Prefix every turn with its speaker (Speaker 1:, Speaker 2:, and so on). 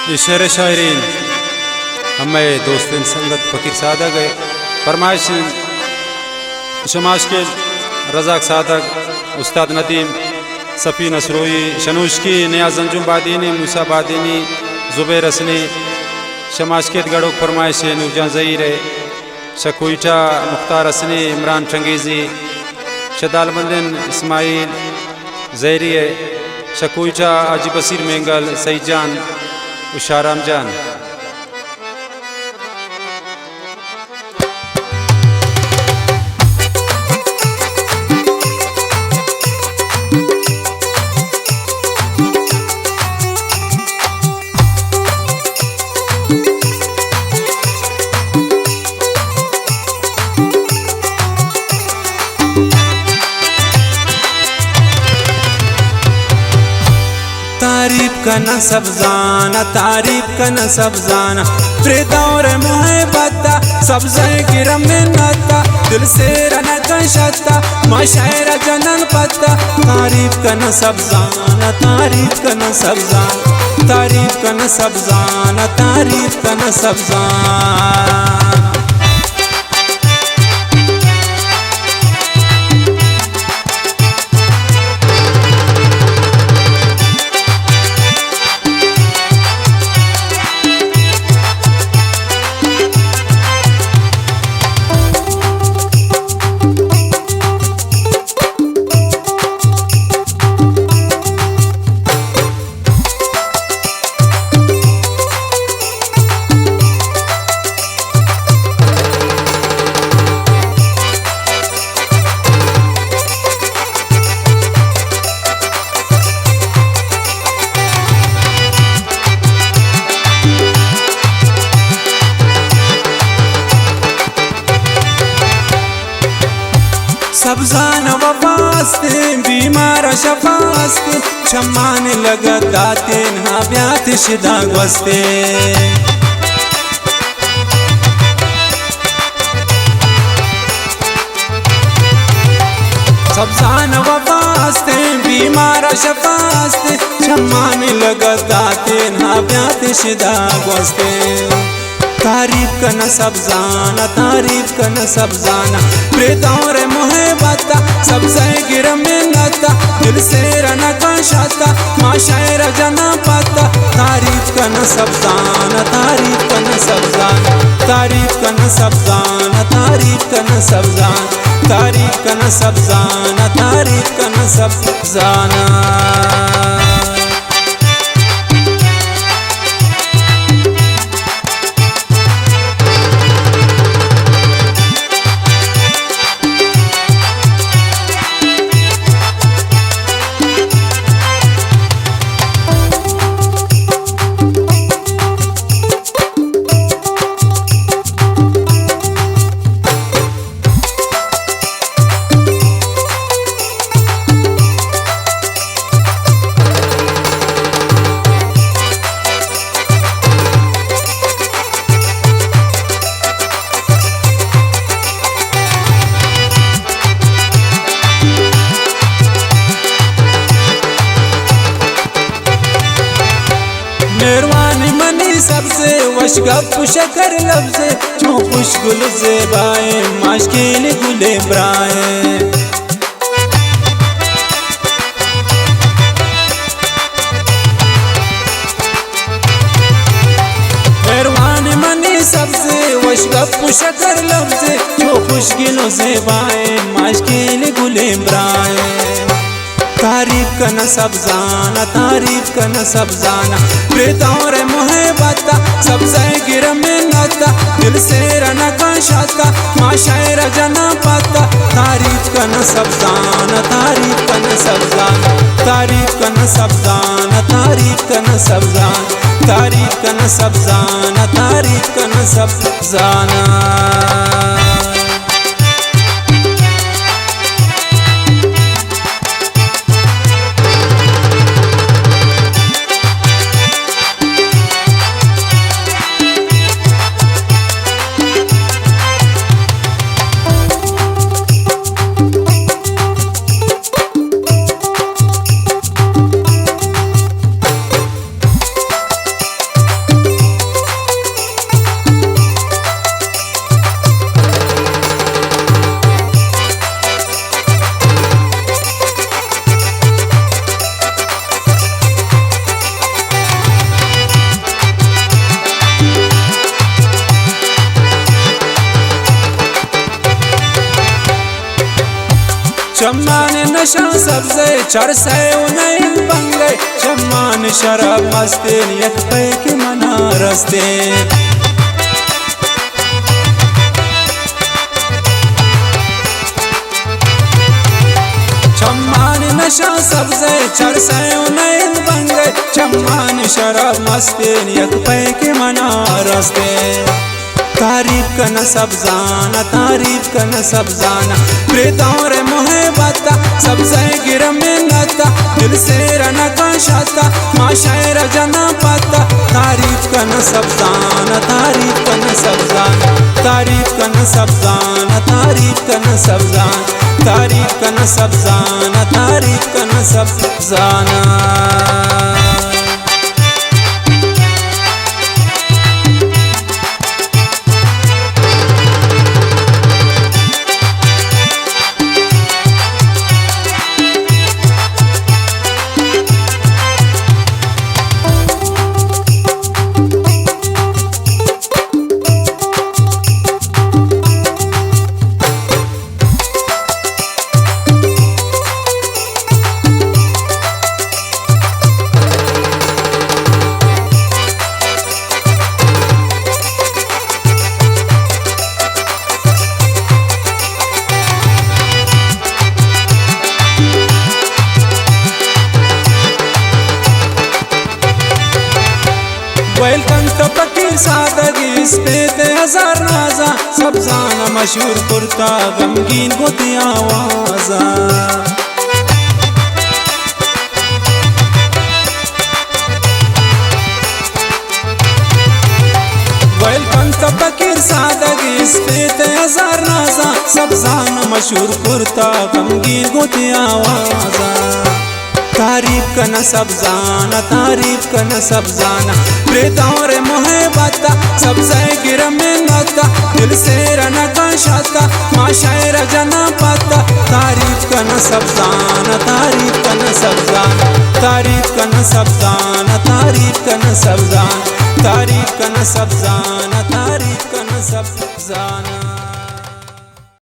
Speaker 1: ये शेर शायरीन हमें दोस्तिन संगत फ़कीर सादक है फरमाइश शमाश के रज़ाक सादक उस्ताद नदीम सफ़ी नसरोई शनूशकी नियाज़ अंजुम बादीनी मूसा बादीनी ज़ुबैर असनी शमाशकेत गड़ोक फरमाइश नूरजान ज़हीर शकुईटा मुख्तार असनी इमरान चंगेज़ी शदालबंदन इस्माइल ज़हरी शकुईटा आजी बसीर मेंगल सईद जान उशाराम जान।
Speaker 2: तारीफ का न सब्जाना तारीफ का न सब्जाना फिर दौर मोहब्बता सब्ज़े गिरम में नता दिल से रन कशता माशायरा जनन पता तारीफ का न सब्जाना तारीफ का न सब्जाना तारीफ का न सब्जाना तारीफ का न सब्जाना। सब्जान वफास्ते बीमार शफास्ते शमान लगा दाते ना ब्यात शिदा गस्ते सब्जान वफास्ते बीमार शफास्ते शमान लगा दाते ना ब्यात शिदा गस्ते तारीफ का न सब्जाना तारीफ का न सब्जाना प्रेतौर मोहब्बता सब्ज़े गिरम में नता दिल से रना कशाता माशायरा जना पता तारीफ का न सब्जाना तारीफ का न सब्जाना तारीफ का न सब्जाना तारीफ का न सब्जाना तारीफ का न सब्जाना तारीफ का न सब्जाना। मेहरबानी मनी सबसे वशगप शकर लफ्ज़े जो खुश गुल से बाए माशकिल गुले ब्राए मेहरबानी मनी सबसे वशगप शकर लफ्ज़े जो खुश गुल से बाए माशकिल गुले ब्राए तारीफ का न सब्जाना तारीफ का न सब्जाना प्रेतौर मोहब्बता सब्ज़े गिरम में नता दिल से रना कशाता माशायरा जना पता तारीफ का न सब्जाना तारीफ का न सब्जाना तारीफ का न सब्जाना तारीफ का न सब्जाना तारीफ का न सब्जाना तारीफ का न सब्जाना। चम्मान नशा सब्ज़े चरसे उन्हें बंगे चम्मान शराब मस्तीन एक पे के मना रस्ते चम्मान नशा सब्ज़े चरसे उन्हें बंगे चम्मान शराब मस्तीन एक पे के मना रस्ते तारीफ कन सब जाना तारीफ कन सब जाना प्रीतों रे मोहे बाता सबसे गिर में नाता दिल से रना का शाता माँ शायर जना पाता तारीफ कन सब जाना तारीफ कन सब जाना तारीफ कन सब जाना तारीफ कन सब जाना तारीफ कन सब जाना तारीफ कन सब जाना वेलकम तो फकीर सादगी इस पे ते हजार नाजा सब जाना मशहूर कुर्ता गमगीन गोती आवाजा वेलकम तो फकीर सादगी इस पे ते हजार नाजा सब जाना मशहूर कुर्ता गमगीन गोती आवाजा तारीफ कन सब जाना तारीफ कन सब जाना प्रीतों रे मोहे बाता सबसे गिर में नाता दिल से रना का शाता माँ शायर जना पाता तारीफ कन सब जाना तारीफ कन सब जाना तारीफ कन सब जाना तारीफ कन सब जाना तारीफ कन सब जाना तारीफ कन सब जाना।